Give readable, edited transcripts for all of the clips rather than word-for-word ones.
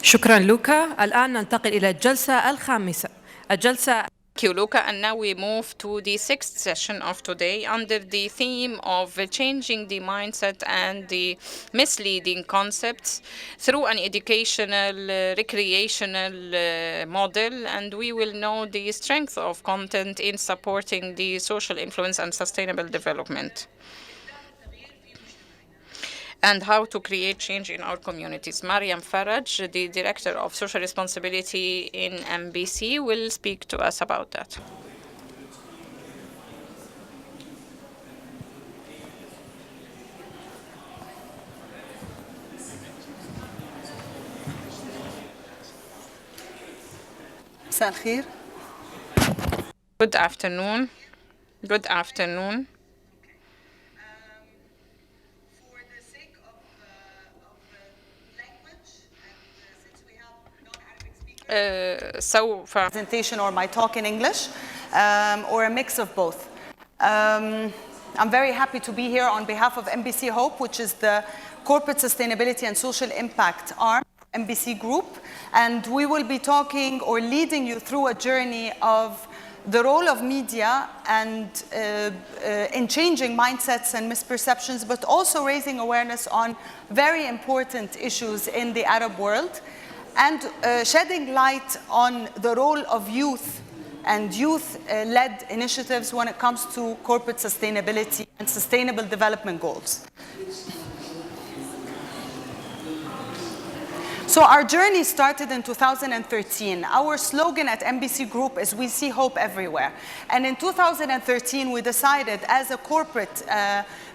شكرا لوكا. الآن ننتقل إلى الجلسة الخامسة. Thank you, Luca. And now we move to the sixth session of today under the theme of changing the mindset and the misleading concepts through an educational, recreational model. And we will know the strength of content in supporting the social influence and sustainable development, and how to create change in our communities. Mariam Faraj, the Director of Social Responsibility in MBC, will speak to us about that. مساء الخير. Good afternoon. Good afternoon. Presentation or my talk in English, or a mix of both. I'm very happy to be here on behalf of MBC Hope, which is the Corporate Sustainability and Social Impact arm of MBC Group. And we will be talking or leading you through a journey of the role of media and in changing mindsets and misperceptions, but also raising awareness on very important issues in the Arab world, and shedding light on the role of youth and youth-led initiatives when it comes to corporate sustainability and sustainable development goals. So our journey started in 2013. Our slogan at MBC Group is "We see hope everywhere." And in 2013, we decided as a corporate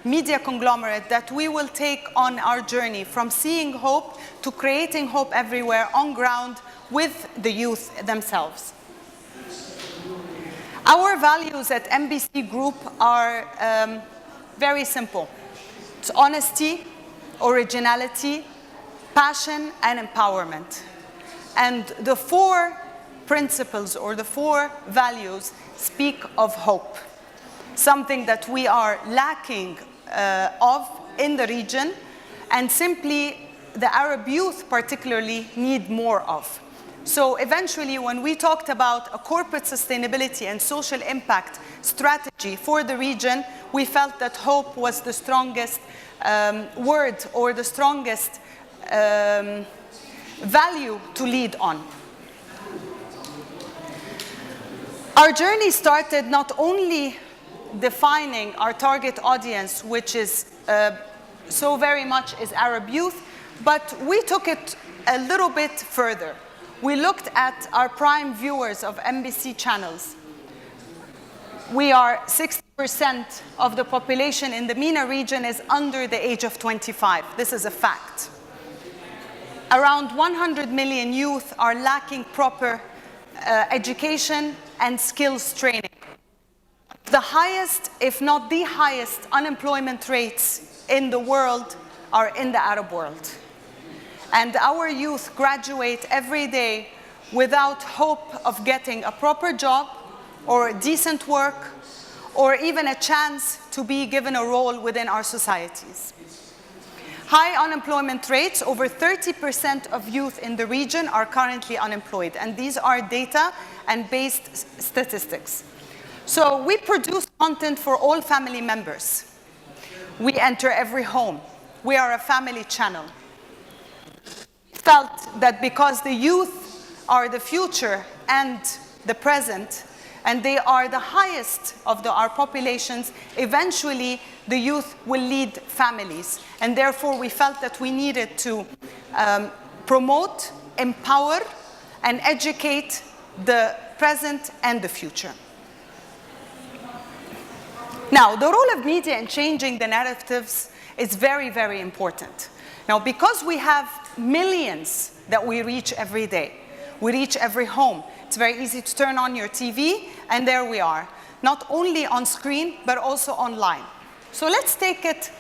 media conglomerate that we will take on our journey from seeing hope to creating hope everywhere on ground with the youth themselves. Our values at MBC Group are very simple. It's honesty, originality, passion, and empowerment. And the four principles or the four values speak of hope, something that we are lacking of in the region, and simply the Arab youth particularly need more of. So eventually, when we talked about a corporate sustainability and social impact strategy for the region, we felt that hope was the strongest word or the strongest value to lead on. Our journey started not only defining our target audience, which is so very much is Arab youth, but we took it a little bit further. We looked at our prime viewers of MBC channels. We are 60% of the population in the MENA region is under the age of 25. This is a fact. Around 100 million youth are lacking proper education and skills training. The highest, if not the highest, unemployment rates in the world are in the Arab world. And our youth graduate every day without hope of getting a proper job or decent work or even a chance to be given a role within our societies. High unemployment rates, over 30% of youth in the region are currently unemployed, and these are data and based statistics. So we produce content for all family members. We enter every home. We are a family channel. We felt that because the youth are the future and the present, and they are the highest of our populations, eventually the youth will lead families. And therefore, we felt that we needed to promote, empower, and educate the present and the future. Now, the role of media in changing the narratives is very, very important. Now, because we have millions that we reach every day, we reach every home. It's very easy to turn on your TV, and there we are. Not only on screen, but also online. So let's take it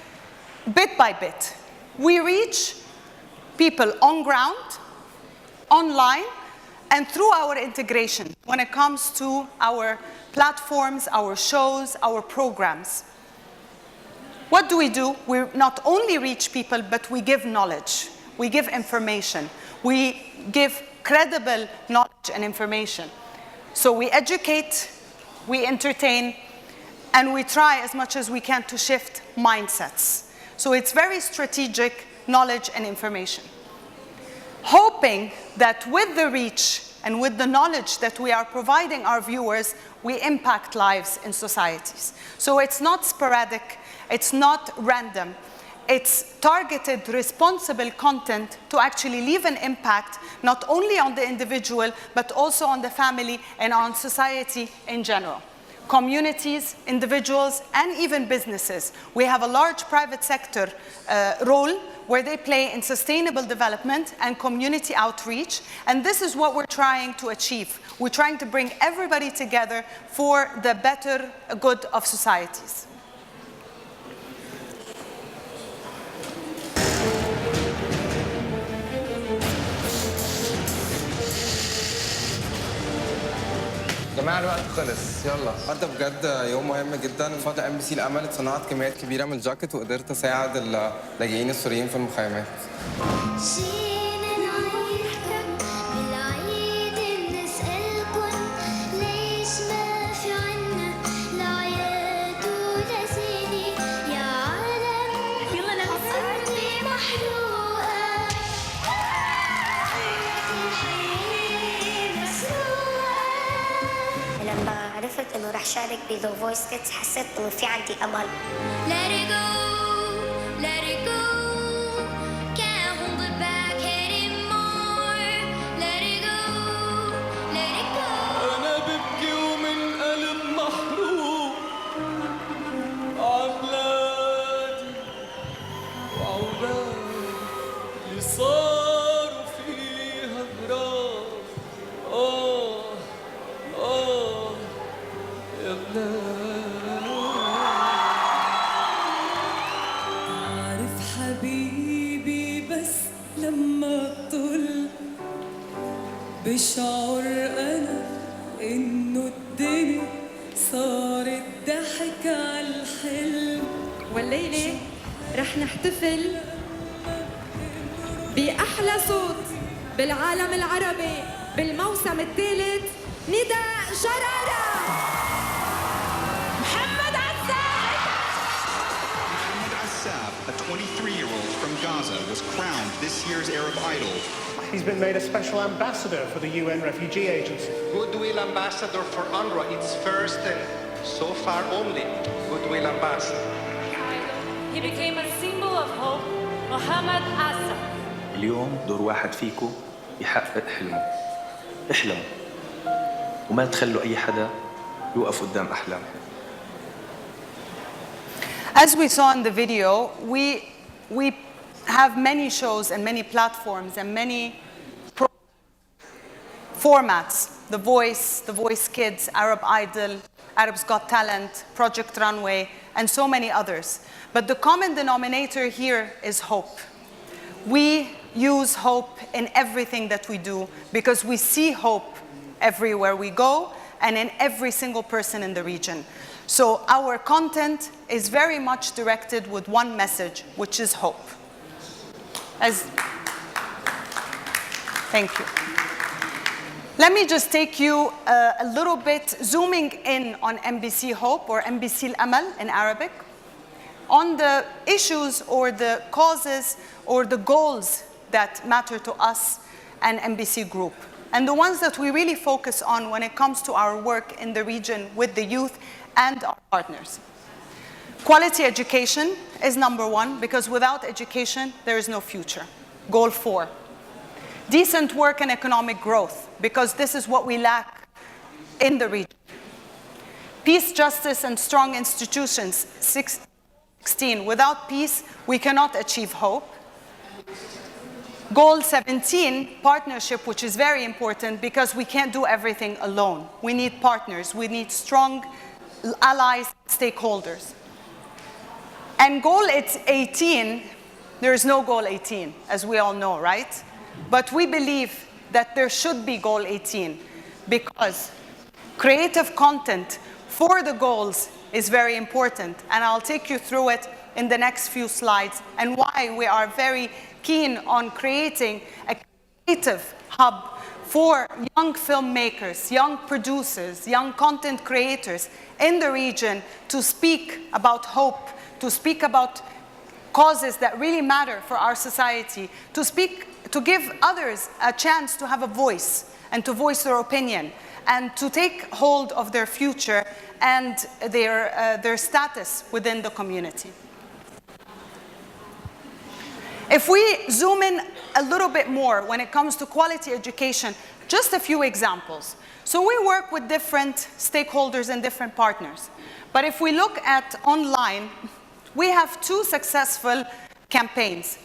bit by bit. We reach people on ground, online, and through our integration when it comes to our platforms, our shows, our programs. What do? We not only reach people, but we give knowledge. We give information. We give credible knowledge and information. So we educate, we entertain, and we try as much as we can to shift mindsets. So it's very strategic knowledge and information. Hoping that with the reach and with the knowledge that we are providing our viewers, we impact lives in societies. So it's not sporadic, it's not random. It's targeted, responsible content to actually leave an impact not only on the individual, but also on the family and on society in general. Communities, individuals, and even businesses. We have a large private sector role where they play in sustainable development and community outreach, and this is what we're trying to achieve. We're trying to bring everybody together for the better good of societies. جماعة الوقت خلص يلا النهارده بجد يوم مهم جدا. فاضل MBC الأمل صنعت كميات كبيرة من الجاكيت وقدرت أساعد اللاجئين السوريين في المخيمات. لما عرفت انه رح شارك بذا فويس كيدز حسيت انه في عندي امل. Let it go, let it go. Can't hold it back anymore. Let it go, let it go. أنا ببكي ومن قلب محروق عبلادي وعودادي اللي صاروا فيها غراب. عارف حبيبي بس لما طل بشعر أنا إنه الدنيا صارت ضحك على الحلم. والليلة رح نحتفل بأحلى صوت بالعالم العربي بالموسم الثالث، نداء جرارة. محمد Assab, a 23-year-old from Gaza, was crowned this year's Arab Idol. He's been made a special ambassador for the UN Refugee Agency. Goodwill Ambassador for UNRWA, its first and so far only Goodwill Ambassador. He became a symbol of hope, Mohammed Assad. اليوم دور واحد فيكم يحقق حلمه. احلموا وما تخلوا أي حدا يوقف قدام أحلامه. As we saw in the video, we have many shows and many platforms and many formats. The Voice Kids, Arab Idol, Arab's Got Talent, Project Runway, and so many others. But the common denominator here is hope. We use hope in everything that we do because we see hope everywhere we go and in every single person in the region. So our content is very much directed with one message, which is hope. Thank you. Let me just take you a little bit, zooming in on MBC Hope, or MBC Al-Amal in Arabic, on the issues or the causes or the goals that matter to us and MBC Group, and the ones that we really focus on when it comes to our work in the region with the youth and our partners. Quality education is number one, because without education, there is no future. Goal 4. Decent work and economic growth, because this is what we lack in the region. Peace, justice, and strong institutions, 16. Without peace, we cannot achieve hope. Goal 17, partnership, which is very important because we can't do everything alone. We need partners. We need strong allies, stakeholders. And goal 18, there is no goal 18, as we all know, right? But we believe that there should be goal 18 because creative content for the goals is very important. And I'll take you through it in the next few slides and why we are very keen on creating a creative hub for young filmmakers, young producers, young content creators in the region to speak about hope, to speak about causes that really matter for our society, to give others a chance to have a voice and to voice their opinion and to take hold of their future and their status within the community. If we zoom in a little bit more when it comes to quality education, just a few examples. So we work with different stakeholders and different partners. But if we look at online, we have 2 successful campaigns.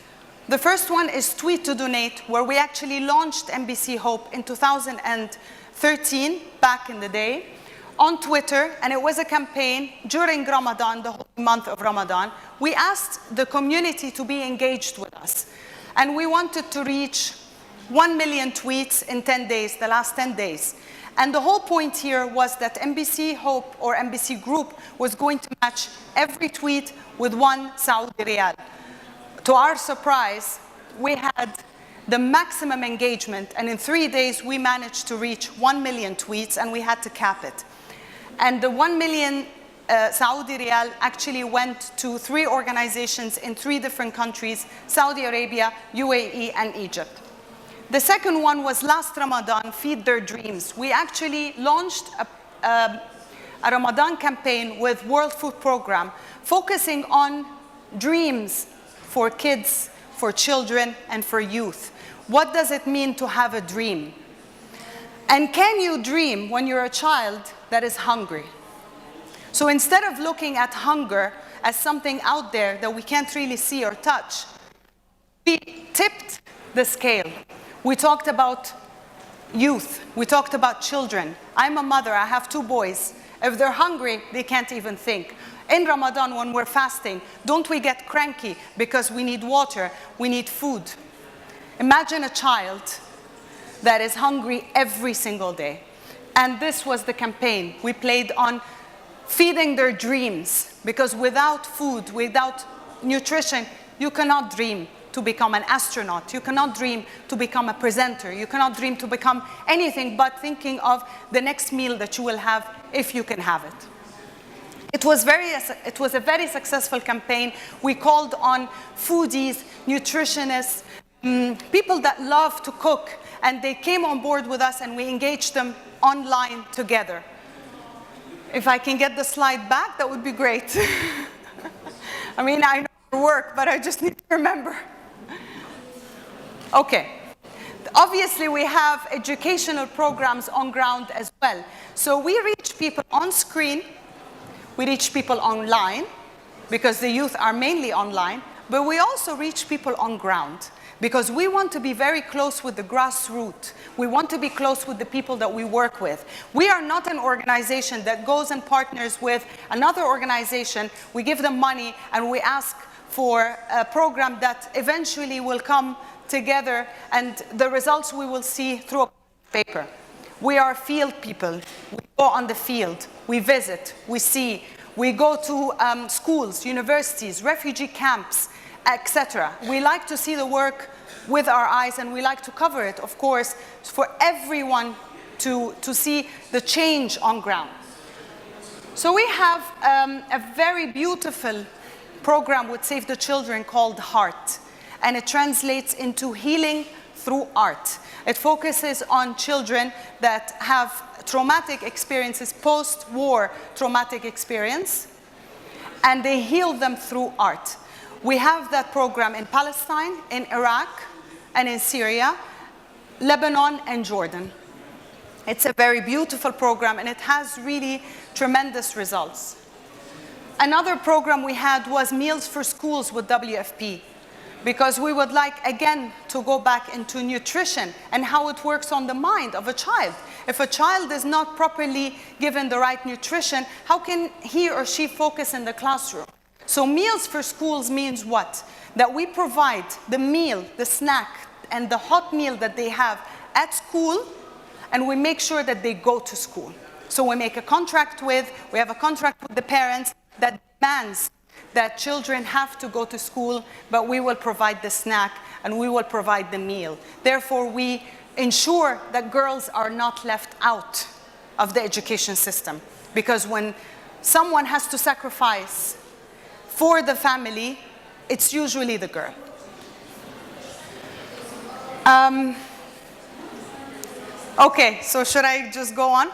The first one is Tweet to Donate, where we actually launched MBC Hope in 2013, back in the day, on Twitter, and it was a campaign during Ramadan, the whole month of Ramadan. We asked the community to be engaged with us, and we wanted to reach 1 million tweets in 10 days, the last 10 days. And the whole point here was that MBC Hope or MBC Group was going to match every tweet with 1 Saudi Riyal. To our surprise, we had the maximum engagement, and in 3 days we managed to reach 1 million tweets, and we had to cap it. And the 1 million Saudi Riyal actually went to 3 organizations in 3 different countries: Saudi Arabia, UAE, and Egypt. The second one was last Ramadan, Feed Their Dreams. We actually launched a Ramadan campaign with World Food Programme, focusing on dreams for kids, for children, and for youth. What does it mean to have a dream? And can you dream when you're a child that is hungry? So instead of looking at hunger as something out there that we can't really see or touch, we tipped the scale. We talked about youth. We talked about children. I'm a mother. I have 2 boys. If they're hungry, they can't even think. In Ramadan, when we're fasting, don't we get cranky because we need water, we need food? Imagine a child that is hungry every single day. And this was the campaign. We played on feeding their dreams, because without food, without nutrition, you cannot dream to become an astronaut. You cannot dream to become a presenter. You cannot dream to become anything but thinking of the next meal that you will have if you can have it. It was a very successful campaign. We called on foodies, nutritionists, people that love to cook, and they came on board with us, and we engaged them online together. If I can get the slide back, that would be great. I mean, I know it work, but I just need to remember. Okay. Obviously, we have educational programs on ground as well. So we reach people on screen, we reach people online, because the youth are mainly online, but we also reach people on ground, because we want to be very close with the grassroots. We want to be close with the people that we work with. We are not an organization that goes and partners with another organization. We give them money and we ask for a program that eventually will come together, and the results we will see through a paper. We are field people. We go on the field. We visit. We see. We go to schools, universities, refugee camps, etc. We like to see the work with our eyes, and we like to cover it, of course, for everyone to see the change on ground. So we have a very beautiful program with Save the Children called HEART, and it translates into healing through art. It focuses on children that have traumatic experiences, post-war traumatic experience, and they heal them through art. We have that program in Palestine, in Iraq, and in Syria, Lebanon, and Jordan. It's a very beautiful program, and it has really tremendous results. Another program we had was Meals for Schools with WFP, because we would like, again, to go back into nutrition and how it works on the mind of a child. If a child is not properly given the right nutrition, how can he or she focus in the classroom? So Meals for Schools means what? That we provide the meal, the snack, and the hot meal that they have at school, and we make sure that they go to school. So we make a contract with, we have a contract with the parents that demands that children have to go to school, but we will provide the snack and we will provide the meal. Therefore, we ensure that girls are not left out of the education system. Because when someone has to sacrifice for the family, it's usually the girl. Okay, so should I just go on?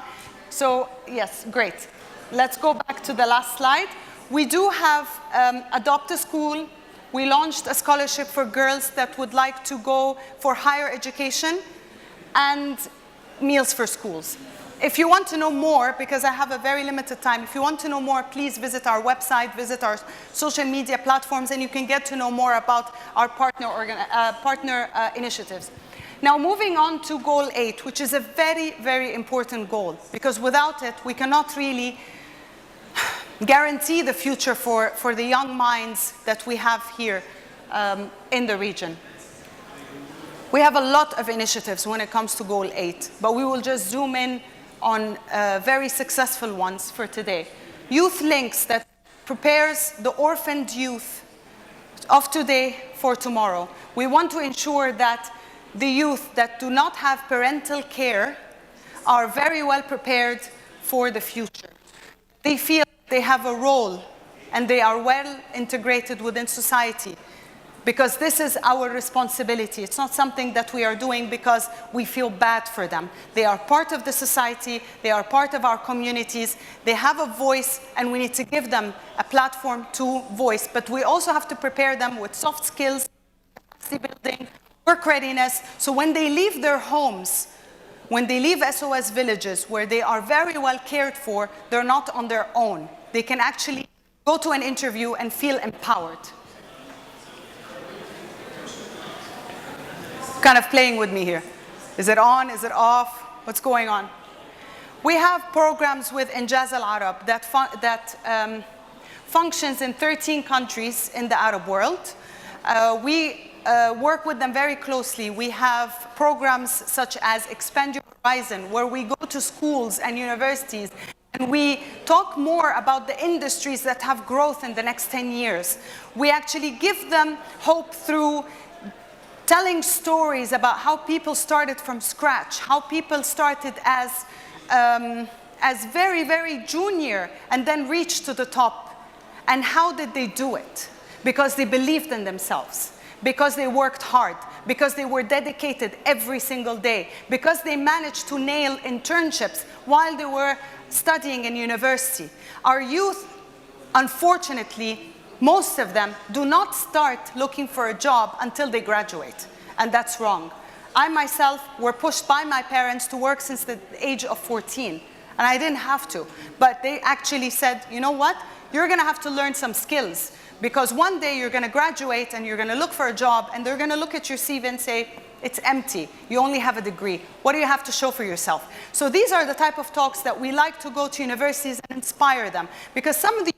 So, yes, great. Let's go back to the last slide. We do have Adopt a School. We launched a scholarship for girls that would like to go for higher education, and Meals for Schools. If you want to know more, because I have a very limited time, if you want to know more, please visit our website, visit our social media platforms, and you can get to know more about our partner initiatives. Now, moving on to Goal 8, which is a very, very important goal, because without it, we cannot really guarantee the future for the young minds that we have here in the region. We have a lot of initiatives when it comes to Goal 8, but we will just zoom in on very successful ones for today. Youth Links, that prepares the orphaned youth of today for tomorrow. We want to ensure that the youth that do not have parental care are very well prepared for the future. They feel they have a role and they are well integrated within society, because this is our responsibility. It's not something that we are doing because we feel bad for them. They are part of the society, they are part of our communities, they have a voice, and we need to give them a platform to voice. But we also have to prepare them with soft skills, capacity building, work readiness, so when they leave their homes, when they leave SOS villages, where they are very well cared for, they're not on their own. They can actually go to an interview and feel empowered. Kind of playing with me here. Is it on? Is it off? What's going on? We have programs with Injaz Al-Arab that functions in 13 countries in the Arab world. We work with them very closely. We have programs such as Expand Your Horizon, where we go to schools and universities and we talk more about the industries that have growth in the next 10 years. We actually give them hope through telling stories about how people started from scratch, how people started as very, very junior and then reached to the top. And how did they do it? Because they believed in themselves, because they worked hard, because they were dedicated every single day, because they managed to nail internships while they were studying in university. Our youth, unfortunately, most of them do not start looking for a job until they graduate, and that's wrong. I myself were pushed by my parents to work since the age of 14, and I didn't have to, but they actually said, you know what, you're gonna have to learn some skills, because one day you're gonna graduate and you're gonna look for a job and they're gonna look at your CV and say, it's empty, you only have a degree. What do you have to show for yourself? So these are the type of talks that we like to go to universities and inspire them, because some of the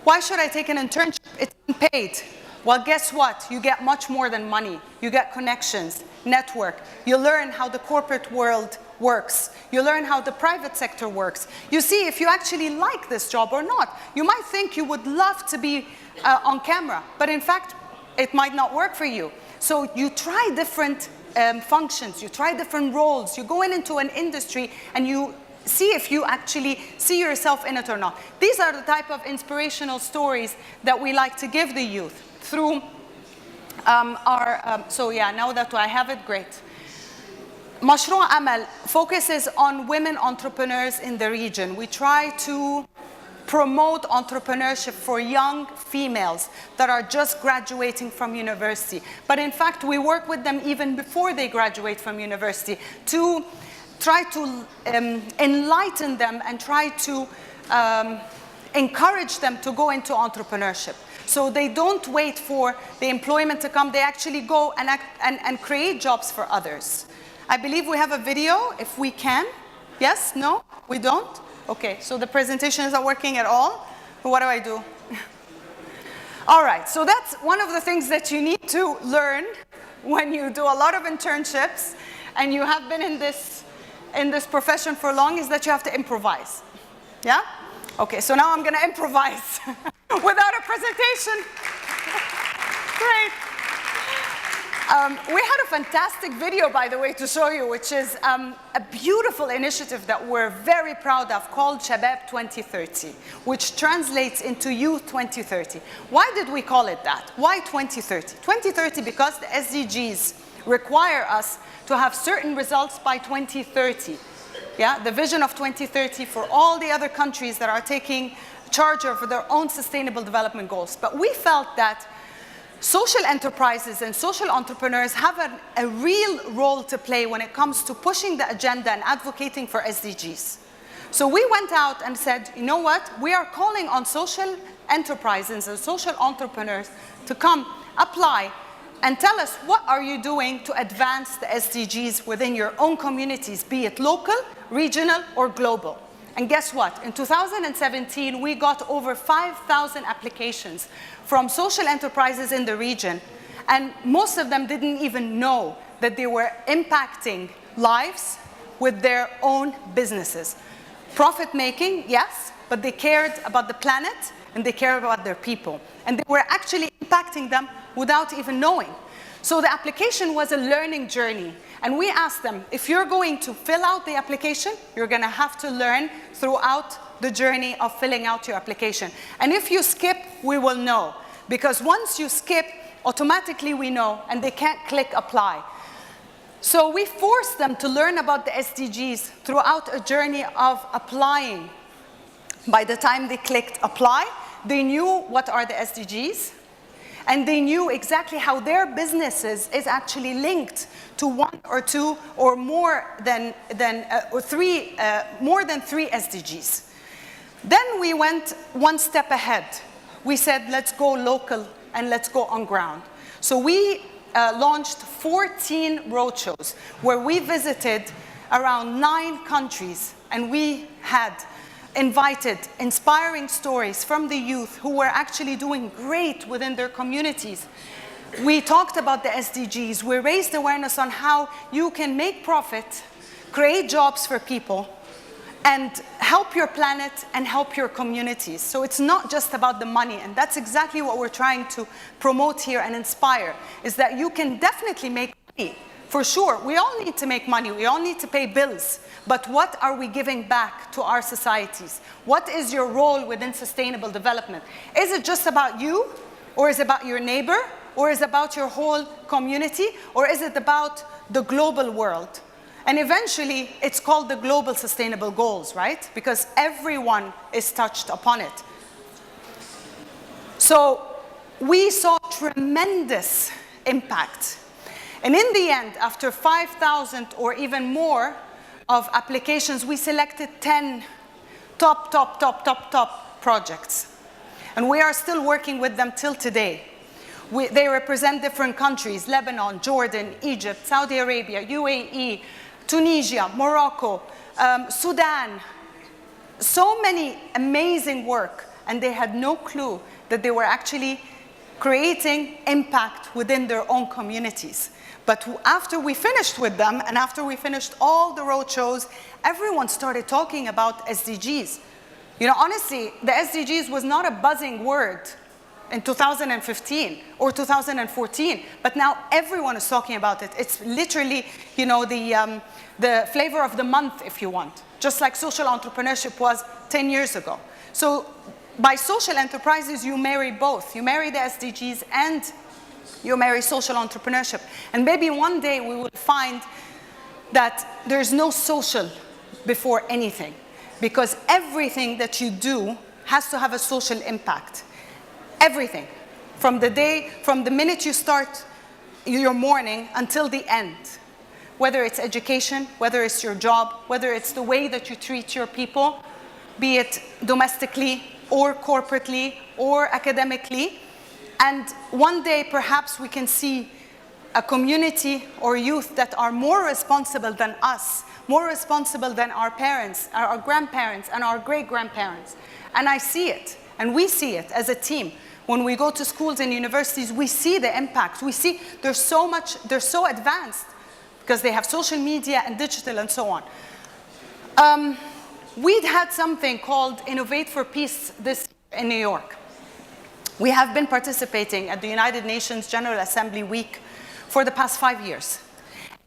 why should I take an internship? It's unpaid. Well, guess what? You get much more than money. You get connections, network. You learn how the corporate world works. You learn how the private sector works. You see if you actually like this job or not. You might think you would love to be on camera, but in fact, it might not work for you. So you try different functions, you try different roles, you go into an industry and you see if you actually see yourself in it or not. These are the type of inspirational stories that we like to give the youth through so yeah, now that I have it, great. Mashru' Amal focuses on women entrepreneurs in the region. We try to promote entrepreneurship for young females that are just graduating from university. But in fact, we work with them even before they graduate from university to try to enlighten them and try to encourage them to go into entrepreneurship. So they don't wait for the employment to come, they actually go and create jobs for others. I believe we have a video, if we can. Yes? No? We don't? Okay, so the presentation is not working at all? What do I do? All right, so that's one of the things that you need to learn when you do a lot of internships and you have been in this profession for long, is that you have to improvise. Yeah? Okay, so now I'm gonna improvise. without a presentation. Great. We had a fantastic video, by the way, to show you, which is a beautiful initiative that we're very proud of called Shabab 2030, which translates into Youth 2030. Why did we call it that? Why 2030? 2030 because the SDGs require us to have certain results by 2030. Yeah, the vision of 2030 for all the other countries that are taking charge of their own sustainable development goals. But we felt that social enterprises and social entrepreneurs have a real role to play when it comes to pushing the agenda and advocating for SDGs. So we went out and said, you know what? We are calling on social enterprises and social entrepreneurs to come, apply, and tell us what are you doing to advance the SDGs within your own communities, be it local, regional, or global. And guess what? In 2017, we got over 5,000 applications from social enterprises in the region, and most of them didn't even know that they were impacting lives with their own businesses. Profit-making, yes, but they cared about the planet and they cared about their people. And they were actually impacting them without even knowing. So the application was a learning journey. And we asked them, if you're going to fill out the application, you're going to have to learn throughout the journey of filling out your application. And if you skip, we will know. Because once you skip, automatically we know, and they can't click apply. So we forced them to learn about the SDGs throughout a journey of applying. By the time they clicked apply, they knew what are the SDGs, and they knew exactly how their businesses is actually linked to one or two or more than three SDGs. Then we went one step ahead. We said, let's go local and let's go on ground. So we launched 14 roadshows where we visited around 9 countries, and we had invited inspiring stories from the youth who were actually doing great within their communities. We talked about the SDGs. We raised awareness on how you can make profit, create jobs for people, and help your planet and help your communities. So it's not just about the money, and that's exactly what we're trying to promote here and inspire, is that you can definitely make money. For sure, we all need to make money, we all need to pay bills, but what are we giving back to our societies? What is your role within sustainable development? Is it just about you, or is it about your neighbor, or is it about your whole community, or is it about the global world? And eventually, it's called the Global Sustainable Goals, right? Because everyone is touched upon it. So we saw tremendous impact. And in the end, after 5,000 or even more of applications, we selected 10 top projects. And we are still working with them till today. They represent different countries: Lebanon, Jordan, Egypt, Saudi Arabia, UAE, Tunisia, Morocco, Sudan. So many amazing work, and they had no clue that they were actually creating impact within their own communities. But after we finished with them, and after we finished all the roadshows, everyone started talking about SDGs. You know, honestly, the SDGs was not a buzzing word in 2015 or 2014, but now everyone is talking about it. It's literally, you know, the flavor of the month, if you want, just like social entrepreneurship was 10 years ago. So by social enterprises, you marry both. You marry the SDGs and you marry social entrepreneurship. And maybe one day we will find that there's no social before anything, because everything that you do has to have a social impact. Everything. From the minute you start your morning until the end. Whether it's education, whether it's your job, whether it's the way that you treat your people, be it domestically or corporately or academically. And one day, perhaps we can see a community or youth that are more responsible than us, more responsible than our parents, our grandparents, and our great-grandparents. And I see it, and we see it as a team. When we go to schools and universities, we see the impact. We see they're so advanced because they have social media and digital and so on. We'd had something called Innovate for Peace this year in New York. We have been participating at the United Nations General Assembly Week for the past 5 years.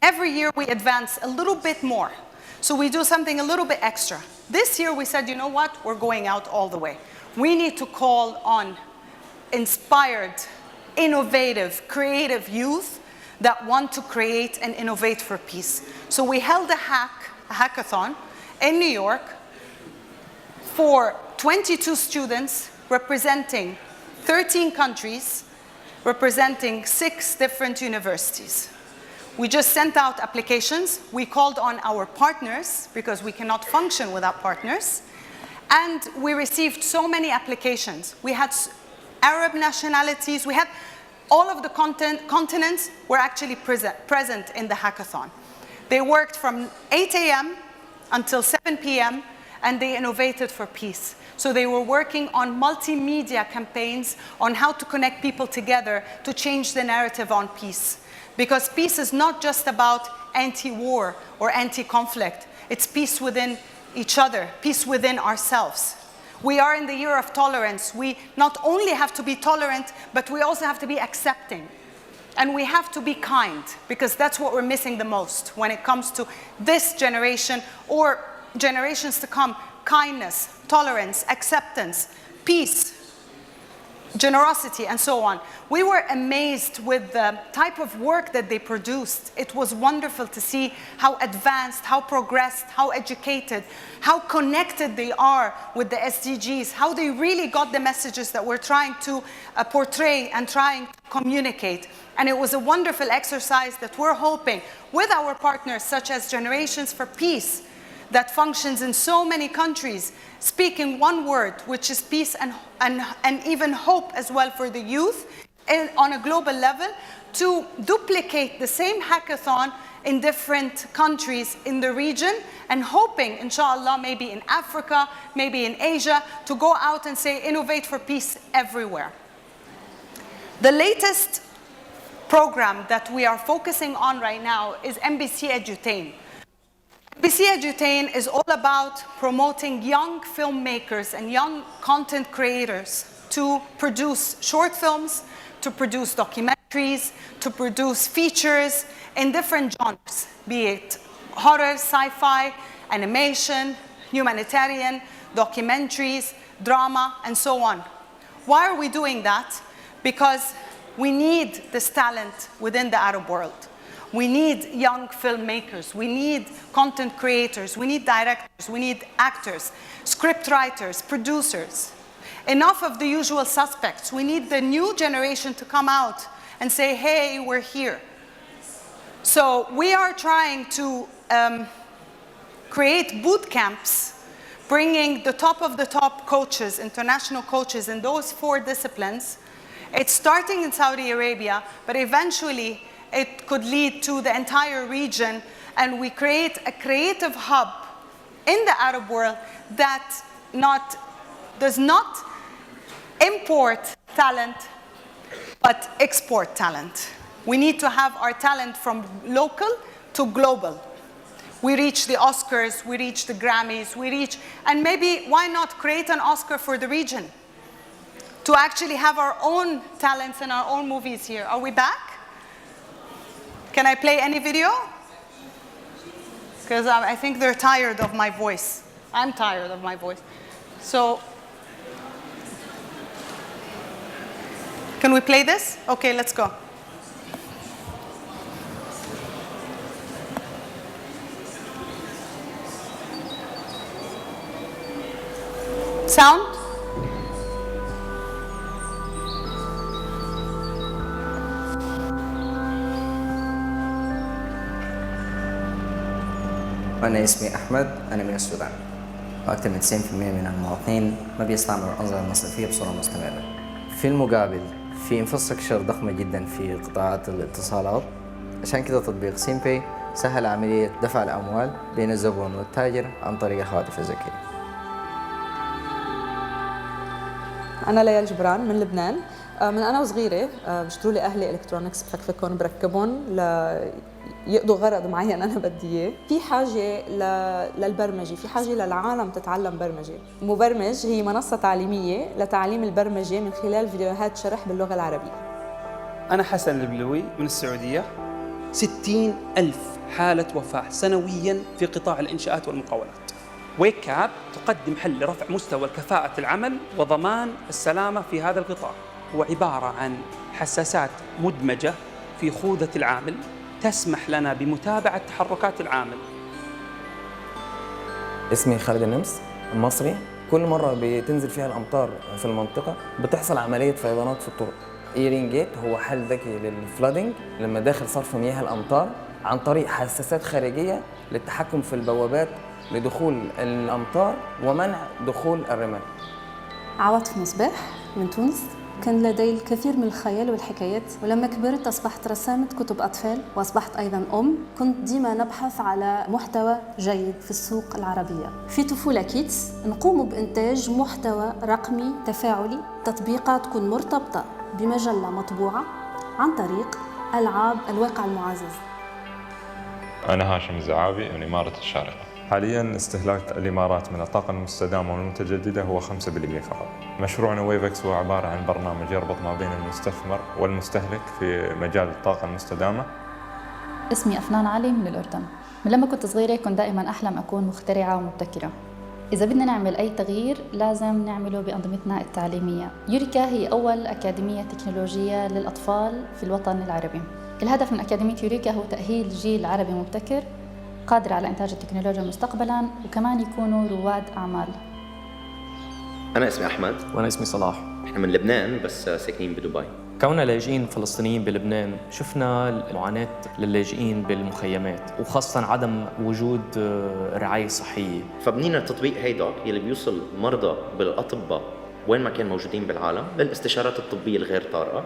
Every year we advance a little bit more. So we do something a little bit extra. This year we said, you know what? We're going out all the way. We need to call on inspired, innovative, creative youth that want to create and innovate for peace. So we held a hackathon in New York for 22 students representing 13 countries, representing 6 different universities. We just sent out applications. We called on our partners because we cannot function without partners. And we received so many applications. We had Arab nationalities. We had all of the continents were actually present in the hackathon. They worked from 8 a.m. until 7 p.m. and they innovated for peace. So they were working on multimedia campaigns on how to connect people together to change the narrative on peace. Because peace is not just about anti-war or anti-conflict. It's peace within each other, peace within ourselves. We are in the year of tolerance. We not only have to be tolerant, but we also have to be accepting. And we have to be kind, because that's what we're missing the most when it comes to this generation or generations to come. Kindness, tolerance, acceptance, peace, generosity, and so on. We were amazed with the type of work that they produced. It was wonderful to see how advanced, how progressed, how educated, how connected they are with the SDGs, how they really got the messages that we're trying to portray and trying to communicate. And it was a wonderful exercise that we're hoping with our partners, such as Generations for Peace, that functions in so many countries, speaking one word, which is peace and even hope as well for the youth on a global level, to duplicate the same hackathon in different countries in the region, and hoping, inshallah, maybe in Africa, maybe in Asia, to go out and say, innovate for peace everywhere. The latest program that we are focusing on right now is MBC Edutain. MBC Edutain is all about promoting young filmmakers and young content creators to produce short films, to produce documentaries, to produce features in different genres, be it horror, sci-fi, animation, humanitarian, documentaries, drama, and so on. Why are we doing that? Because we need this talent within the Arab world. We need young filmmakers, we need content creators, we need directors, we need actors, script writers, producers. Enough of the usual suspects. We need the new generation to come out and say, hey, we're here. So we are trying to create boot camps, bringing the top of the top coaches, international coaches in those 4 disciplines. It's starting in Saudi Arabia, but eventually it could lead to the entire region, and we create a creative hub in the Arab world that does not import talent, but export talent. We need to have our talent from local to global. We reach the Oscars, we reach the Grammys, and maybe why not create an Oscar for the region? To actually have our own talents and our own movies here. Are we back? Can I play any video? Because I think they're tired of my voice. I'm tired of my voice. So, can we play this? Okay, let's go. Sound? أنا اسمي أحمد، أنا من السودان. وأكثر من 90% من المواطنين ما بيستعملوا الأنظمة المصرفية بصورة مستمرة. في المقابل في انفراستراكشر ضخمة جدا في قطاعات الاتصالات، عشان كده تطبيق سيمباي سهل عملية دفع الأموال بين الزبون والتاجر عن طريق الهواتف الذكية. أنا ليال جبران من لبنان. من أنا وصغيرة بيشتروا لي أهلي إلكترونكس، بفكفكهم بركبهم يقضوا غرض معين أنا بدي إياه. في حاجة للبرمجة، في حاجة للعالم تتعلم برمجة. مبرمج هي منصة تعليمية لتعليم البرمجة من خلال فيديوهات شرح باللغة العربية. أنا حسن البلوي من السعودية. 60,000 حالة وفاة سنوياً في قطاع الإنشاءات والمقاولات. ويك اب تقدم حل لرفع مستوى كفاءة العمل وضمان السلامة في هذا القطاع. هو عبارة عن حساسات مدمجة في خوذة العامل تسمح لنا بمتابعة تحركات العامل. اسمي خالد النمس المصري. كل مرة بتنزل فيها الأمطار في المنطقة بتحصل عملية فيضانات في الطرق. إيرين جيت هو حل ذكي للفلودنج لما داخل صرف مياه الأمطار عن طريق حساسات خارجية للتحكم في البوابات لدخول الأمطار ومنع دخول الرمال. عواطف مصباح من تونس. كان لدي الكثير من الخيال والحكايات، ولما كبرت أصبحت رسامة كتب أطفال وأصبحت أيضاً أم. كنت ديما نبحث على محتوى جيد في السوق العربية. في طفولة كيدز نقوم بإنتاج محتوى رقمي تفاعلي، تطبيقات تكون مرتبطة بمجلة مطبوعة عن طريق ألعاب الواقع المعزز. أنا هاشم الزعابي من إمارة الشارقة. حالياً استهلاك الإمارات من الطاقة المستدامة والمتجددة هو 5% فقط. مشروعنا ويفكس هو عبارة عن برنامج يربط ما بين المستثمر والمستهلك في مجال الطاقة المستدامة. اسمي أفنان علي من الأردن. من لما كنت صغيرة كنت دائماً أحلم أكون مخترعة ومبتكرة. إذا بدنا نعمل أي تغيير لازم نعمله بأنظمتنا التعليمية. يوريكا هي أول أكاديمية تكنولوجية للأطفال في الوطن العربي. الهدف من أكاديمية يوريكا هو تأهيل جيل عربي مبتكر قادر على إنتاج التكنولوجيا مستقبلاً وكمان يكونوا رواد أعمال. أنا اسمي أحمد. وأنا اسمي صلاح. إحنا من لبنان بس ساكنين بدبي. كوننا لاجئين فلسطينيين بلبنان شفنا المعاناة للاجئين بالمخيمات وخاصة عدم وجود رعاية صحية. فبنينا تطبيق هيدا يلي بيوصل مرضى بالأطباء وين ما كانوا موجودين بالعالم للاستشارات الطبية الغير طارئة،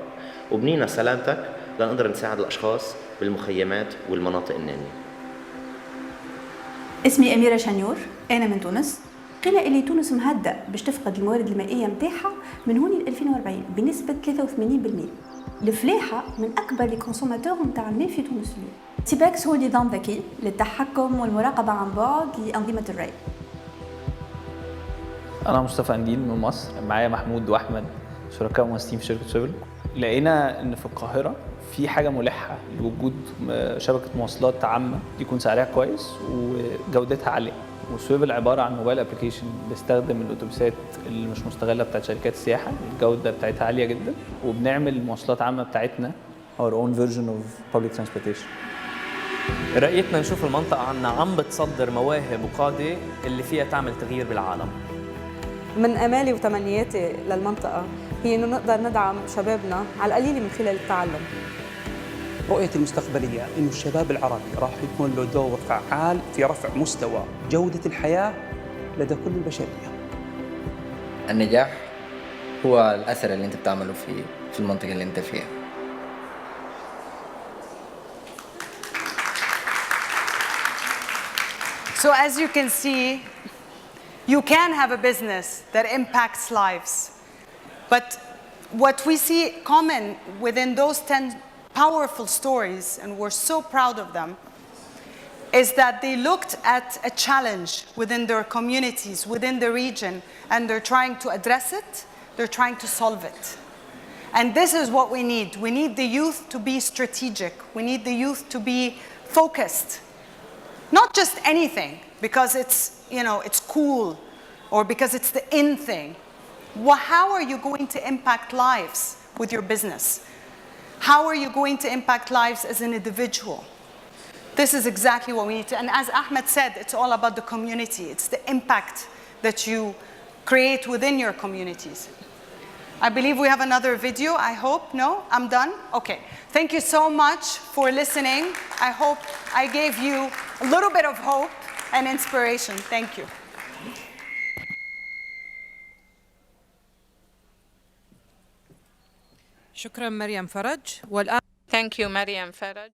وبنينا سلامتك لنقدر نساعد الأشخاص بالمخيمات والمناطق النامية. اسمي أميرة شنيور، أنا من تونس. قيل إلي تونس مهدأ باش تفقد الموارد المائية متاعها من هون ل 2040 بنسبة 83%. الفلاحة من أكبر الكونسوماتور متاع الماء في تونس اليوم. تيباكس هو نظام ذكي للتحكم والمراقبة عن بعد لأنظمة الري. أنا مصطفى أنديل من مصر. معايا محمود وأحمد شركاء مؤسسين في شركة سويفل. لقينا إن في القاهرة في حاجة ملحة لوجود شبكة مواصلات عامة يكون سعرها كويس وجودتها عالية. وسويفل عبارة عن موبايل ابلكيشن بيستخدم الأتوبيسات اللي مش مستغلة بتاعت شركات السياحة، الجودة بتاعتها عالية جدا، وبنعمل مواصلات عامة بتاعتنا our own version of public transportation. رأيتنا نشوف المنطقة عنا عم بتصدر مواهب وقادة اللي فيها تعمل تغيير بالعالم. من أمالي وتمنياتي للمنطقة هي إنه نقدر ندعم شبابنا على القليل من خلال التعلم. رؤيتي المستقبلية إنه الشباب العربي راح يكون له دور فعال في رفع مستوى جودة الحياة لدى كل البشرية. النجاح هو الأثر اللي أنت بتعمله في المنطقة اللي أنت فيها. So as you can see, you can have a business that impacts lives. But what we see common within those 10 powerful stories, and we're so proud of them, is that they looked at a challenge within their communities, within the region, and they're trying to address it, they're trying to solve it. And this is what we need. We need the youth to be strategic. We need the youth to be focused. Not just anything, because it's, it's cool, or because it's the in thing. Well, how are you going to impact lives with your business? How are you going to impact lives as an individual? This is exactly what we need to, and as Ahmed said, it's all about the community. It's the impact that you create within your communities. I believe we have another video, I hope. No? I'm done? Okay. Thank you so much for listening. I hope I gave you a little bit of hope and inspiration. Thank you. شكرا مريم فرج. والآن Thank you, Mariam Faraj.